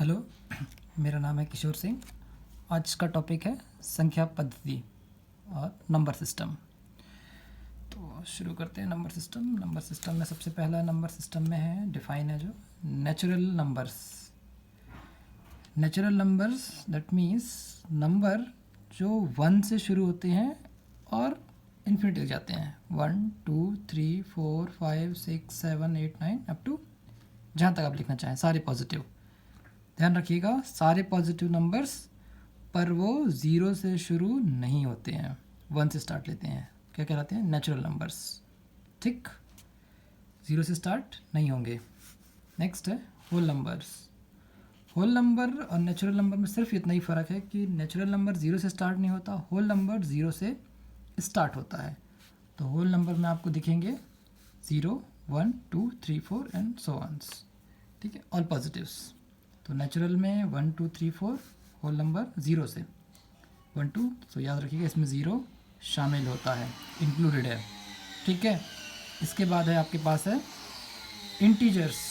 Hello, मेरा नाम है किशोर सिंह। आज का टॉपिक है संख्या पद्धति और नंबर सिस्टम। तो शुरू करते हैं। नंबर सिस्टम में सबसे पहला नंबर सिस्टम में है डिफाइन है जो natural numbers. Natural numbers that means number जो 1 से शुरू होते हैं और इन्फिनिटी तक जाते हैं। 1 2 3 4 5 6 7 8 9 अप टू जहाँ तक आप लिखना चाहें, सारे पॉजिटिव। ध्यान रखिएगा, सारे पॉजिटिव नंबर्स पर वो 0 से शुरू नहीं होते हैं, 1 से स्टार्ट लेते हैं। क्या कहलाते हैं? Natural numbers. ठीक, 0 से स्टार्ट नहीं होंगे। नेक्स्ट है होल नंबर्स। होल नंबर और नेचुरल नंबर में सिर्फ इतना ही फ़र्क है कि नेचुरल नंबर 0 से स्टार्ट नहीं होता, होल नंबर 0 से स्टार्ट होता है। तो होल नंबर में आपको दिखेंगे 0 1 2 3 4 एंड सो ऑन। ठीक है, ऑल पॉजिटिव्स। तो नेचुरल में 1 2 3 4, होल नंबर 0 से 1 2। तो याद रखिएगा इसमें 0 शामिल होता है, इंक्लूडेड है। ठीक है, इसके बाद है आपके पास है इंटीजर्स।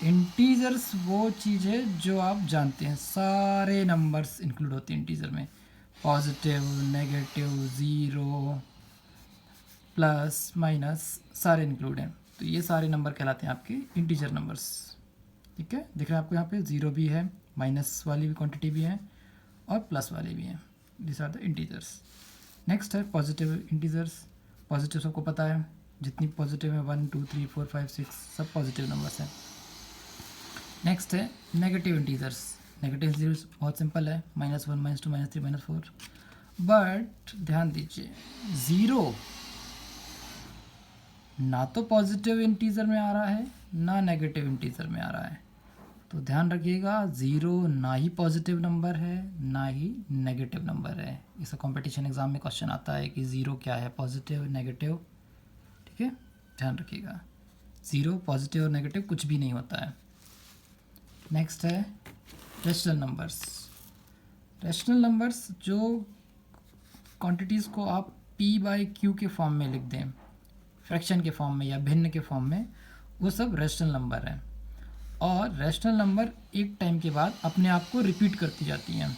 इंटीजर्स वो चीज़ है जो आप जानते हैं, सारे नंबर्स इंक्लूड होते हैं इंटीजर में। पॉजिटिव, नेगेटिव, 0, प्लस, माइनस, सारे इंक्लूड हैं। तो ये सारे नंबर कहलाते हैं आपके इंटीजर नंबर्स। ठीक है, दिख रहा है आपको यहाँ पे 0 भी है, माइनस वाली भी क्वांटिटी भी है और प्लस वाली भी है। This are the integers. Next है पॉजिटिव इंटीजर्स। पॉजिटिव सबको पता है, जितनी पॉजिटिव है 1 2 3 4 5 6 सब पॉजिटिव नंबर्स हैं। नेक्स्ट है नेगेटिव इंटीजर्स। नेगेटिव इंटीजर्स बहुत सिंपल है, -1 -2 -3 -4। बट ध्यान दीजिए, 0 ना तो पॉजिटिव इंटीजर में आ रहा है ना नेगेटिव इंटीजर में आ रहा है। तो ध्यान रखिएगा, 0 ना ही पॉजिटिव नंबर है ना ही नेगेटिव नंबर है। इसका कंपटीशन एग्जाम में क्वेश्चन आता है कि 0 क्या है, पॉजिटिव नेगेटिव। ठीक है, ध्यान रखिएगा, 0 पॉजिटिव और नेगेटिव कुछ भी नहीं होता है। नेक्स्ट है रेशनल नंबर्स। रेशनल नंबर्स जो क्वांटिटीज़ को आप p/q के फॉर्म में लिख दें, फ्रैक्शन के फॉर्म में या भिन्न के फॉर्म में, वो सब रेशनल नंबर हैं। और रेशनल नंबर एक टाइम के बाद अपने आप को रिपीट करती जाती हैं।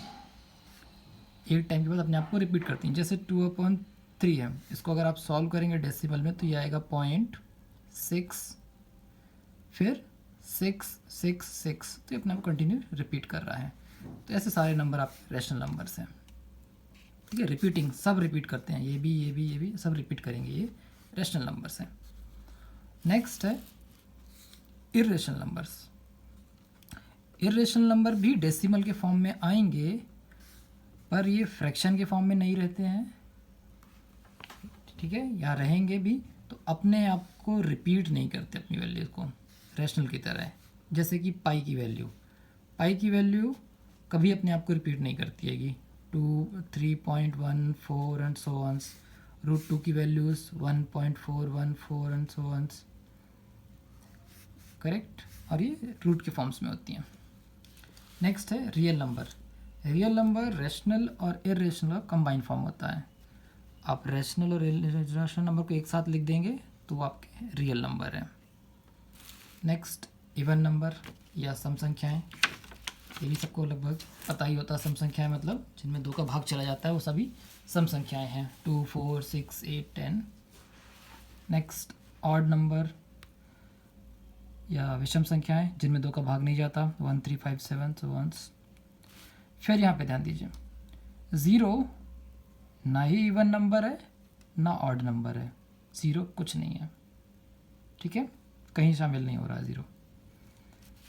एक टाइम के बाद अपने आप को रिपीट करती हैं। जैसे 2/3 है, इसको अगर आप सॉल्व करेंगे डेसिमल में तो ये आएगा 0.6, फिर 6 6 6। तो ये अपने आप को कंटिन्यू रिपीट कर रहा है। तो ऐसे सारे नंबर आप रेशनल नंबर्स हैं। ठीक है, रिपीटिंग, सब रिपीट करते हैं, ये भी ये भी ये भी सब रिपीट करेंगे, ये रेशनल नंबर्स हैं। नेक्स्ट है इर्रेशनल नंबर्स। इर्रेशनल नंबर भी डेसिमल के फॉर्म में आएंगे, पर ये फ्रैक्शन के फॉर्म में नहीं रहते हैं। ठीक है, यहाँ रहेंगे भी तो अपने आप को रिपीट नहीं करते अपनी वैल्यू को, रेशनल की तरह। जैसे कि पाई की वैल्यू कभी अपने आप को रिपीट नहीं करती है। 2 3.14 एंड सो ऑन। √2 की values 1.414 and so on. Correct, और ये रूट के फॉर्म्स में होती हैं। नेक्स्ट है real number. Real number rational और इरेशनल का कंबाइन फॉर्म होता है। आप रेशनल और इरेशनल नंबर को एक साथ लिख देंगे तो वो आपके रियल नंबर है। नेक्स्ट इवन नंबर या सम संख्याएँ। ये भी सबको लगभग पता ही होता है, सम संख्याएँ मतलब जिनमें 2 का भाग चला जाता है, वो सभी सम संख्याएँ हैं। 2 4 6 8 10। नेक्स्ट ऑड नंबर या विषम संख्याएं जिनमें 2 का भाग नहीं जाता, 1 3 5 7 सो ऑन। फिर यहाँ पे ध्यान दीजिए, 0 ना ही इवन नंबर है ना ऑड नंबर है, 0 कुछ नहीं है। ठीक है, कहीं शामिल नहीं हो रहा है 0।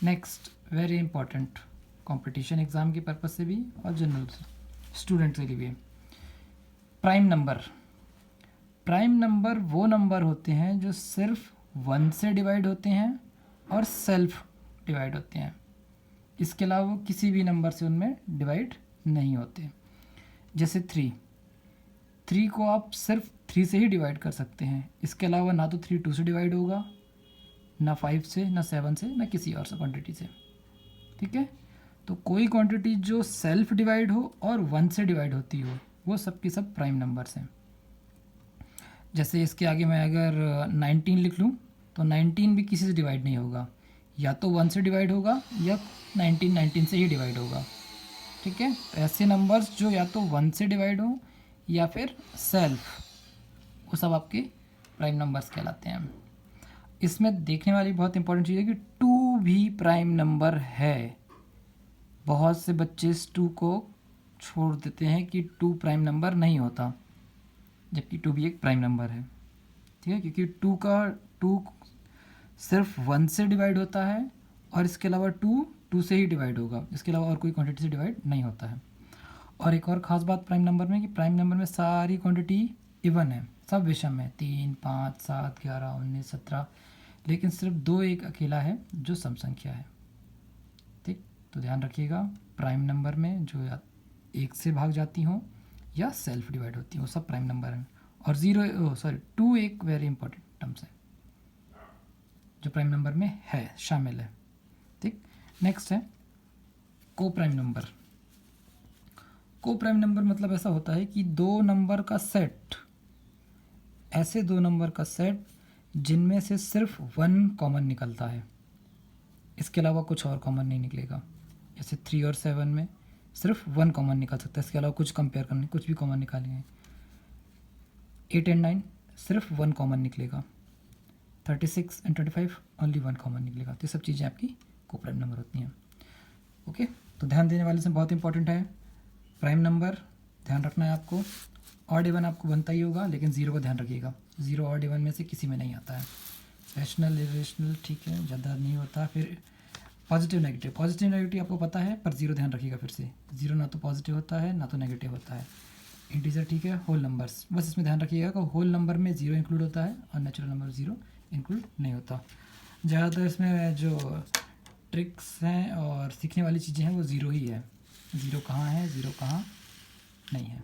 Next very important, competition exam के पर्पज से भी और जनरल स्टूडेंट के लिए भी, प्राइम नंबर। प्राइम नंबर वो नंबर होते हैं जो सिर्फ 1 से डिवाइड होते हैं और सेल्फ डिवाइड होते हैं। इसके अलावा वो किसी भी नंबर से उनमें डिवाइड नहीं होते। जैसे 3 को आप सिर्फ 3 से ही डिवाइड कर सकते हैं। इसके अलावा ना तो 3 2 से डिवाइड होगा, ना 5 से, ना 7 से, ना किसी और सा क्वांटिटी से। ठीक है, तो कोई क्वांटिटी जो सेल्फ डिवाइड हो और 1 से डिवाइड होती हो, वो सब की सब प्राइम नंबर्स हैं। जैसे इसके आगे मैं अगर 19 लिख लूँ तो 19 भी किसी से डिवाइड नहीं होगा। या तो 1 से डिवाइड होगा या 19 से ही डिवाइड होगा। ठीक है, तो ऐसे नंबर्स जो या तो 1 से डिवाइड हो या फिर सेल्फ, वो सब आपके प्राइम नंबर्स कहलाते हैं। इसमें देखने वाली बहुत इंपॉर्टेंट चीज़ है कि 2 भी प्राइम नंबर है। बहुत से बच्चे इस 2 को छोड़ देते हैं कि 2 प्राइम नंबर नहीं होता, जबकि 2 भी एक प्राइम नंबर है। ठीक है, क्योंकि 2 सिर्फ 1 से डिवाइड होता है और इसके अलावा 2 से ही डिवाइड होगा, इसके अलावा और कोई क्वांटिटी से डिवाइड नहीं होता है। और एक और ख़ास बात प्राइम नंबर में कि प्राइम नंबर में सारी क्वांटिटी इवन है, सब विषम है, 3, 5, 7, 11, 19, 17, लेकिन सिर्फ 2 एक अकेला है जो सम संख्या है। ठीक, तो ध्यान रखिएगा प्राइम नंबर में जो या 1 से भाग जाती हों या सेल्फ डिवाइड होती हैं वो सब प्राइम नंबर हैं। और 2 एक वेरी इंपॉर्टेंट टर्म्स है जो प्राइम नंबर में है, शामिल है। ठीक, नेक्स्ट है को प्राइम नंबर। को प्राइम नंबर मतलब ऐसा होता है कि 2 नंबर का सेट, ऐसे 2 नंबर का सेट जिनमें से सिर्फ 1 कॉमन निकलता है, इसके अलावा कुछ और कॉमन नहीं निकलेगा। जैसे 3 और 7 में सिर्फ 1 कॉमन निकल सकता है, इसके अलावा कुछ कंपेयर करने कुछ भी कॉमन निकालेंगे। 8 एंड 9 सिर्फ 1 कॉमन निकलेगा। 36 एंड 25 ओनली 1 कॉमन निकलेगा। तो ये सब चीज़ें आपकी को प्राइम नंबर होती हैं। ओके, तो ध्यान देने वाले से बहुत इंपॉर्टेंट है प्राइम नंबर, ध्यान रखना है आपको। ऑड इवन आपको बनता ही होगा, लेकिन 0 का ध्यान रखिएगा, 0 ऑड इवन में से किसी में नहीं आता है। रैशनल इरेशनल ठीक है, ज़्यादा नहीं होता। फिर पॉजिटिव नेगेटिव आपको पता है, पर 0 ध्यान रखिएगा फिर से, 0 ना तो पॉजिटिव होता है ना तो नेगेटिव होता है। इंटीजर ठीक है, होल नंबर्स बस इसमें ध्यान रखिएगा कि होल नंबर में 0 इंक्लूड होता है और नेचुरल नंबर 0 इंक्लूड नहीं होता। ज़्यादातर इसमें जो ट्रिक्स हैं और सीखने वाली चीज़ें हैं वो 0 ही है। 0 कहाँ है, 0 कहाँ नहीं है।